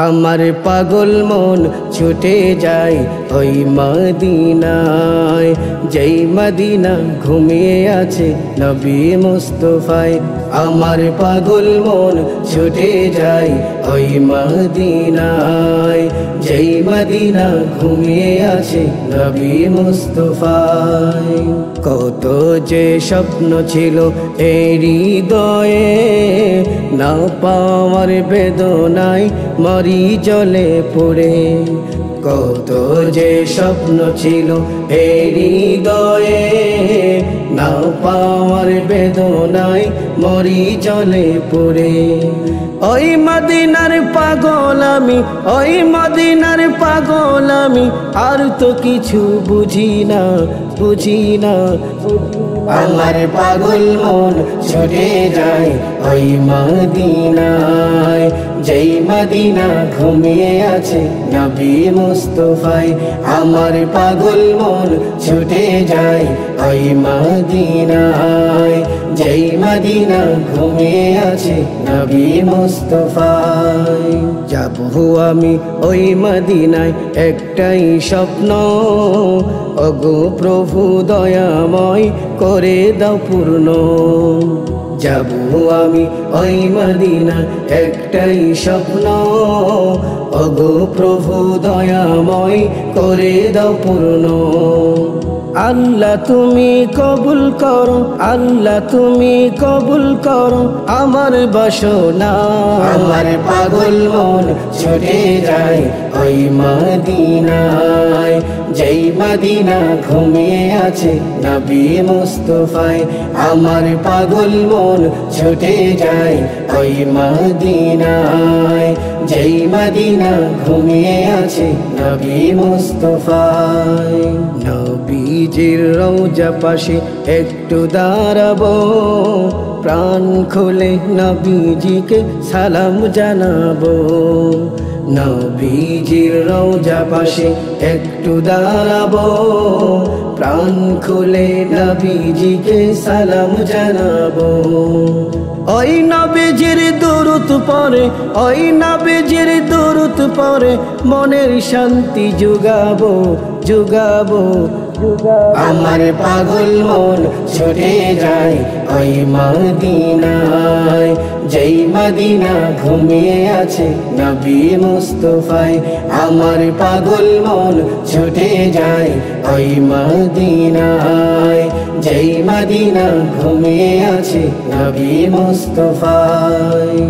আমার পাগল মন ছুটে যায় ওই মদিনায়, যেই মদিনা ঘুমিয়ে আছে নবী মুস্তাফায়। আমার পাগল মন ছুটে যায় ওই মদিনায়, যেই মদিনা ঘুমিয়ে আছে নবী মুস্তাফায়। কত যে স্বপ্ন ছিল এই হৃদয়ে, না পাওয়ার বেদনায় মরি জলে পড়ে। কত যে স্বপ্ন ছিল এই হৃদয়ে, না পাওয়ার বেদনায় মরি জলে পড়ে। ওই মদিনার পাগল আমি, ওই মদিনার পাগল আমি, আর তো কিছু বুঝি না, বুঝি না। আমার পাগল মন ছুটে যায় ওই মদিনায়, যেই মদিনা ঘুমিয়ে আছে নবী মুস্তাফায়। আমার পাগল মন ছুটে যায় ওই মদিনায়, যেই মদিনা ঘুমিয়ে আছে নবী মুস্তাফায়। যাবো আমি ওই মদিনায় একটাই স্বপ্ন, ওগো প্রভু দয়াময় করে দাও পূর্ণ। যাবো আমি ওই মদিনা একটাই স্বপ্ন, ওগো প্রভু দয়াময় করে দাও পূর্ণ। আল্লাহ তুমি কবুল করো, আল্লাহ তুমি কবুল করো আমার বাসনা। আমার পাগল মন ছুটে যায় ওই মদিনায়, যেই মদিনা ঘুমিয়ে আছে নবী মুস্তাফায়। আমার পাগল মন ছুটে যায় ওই মদিনায়, যেই মদিনা ঘুমিয়ে আছে নবী মুস্তাফায়। নবীজির রওজা পাশে একটু দাঁড়াবো, প্রাণ খুলে নবীজিকে সালাম জানাবো। নবীজির রওজা পাশে একটু দাঁড়াবো, প্রাণ খুলে নবীজিকে সালাম জানাবো। ওই নবীজির দুরূদ পড়ে, ওই নবীজির দুরূদ পড়ে মনের শান্তি জুগাবো, জুগাবো। আমার পাগল মন ছুটে যায় ওই মদিনায়, যেই মদিনা ঘুমিয়ে আছে নবী মুস্তাফায়। আমার পাগল মন ছুটে যায় ওই মদিনায়, যেই মদিনা ঘুমিয়ে আছে নবী মুস্তাফায়।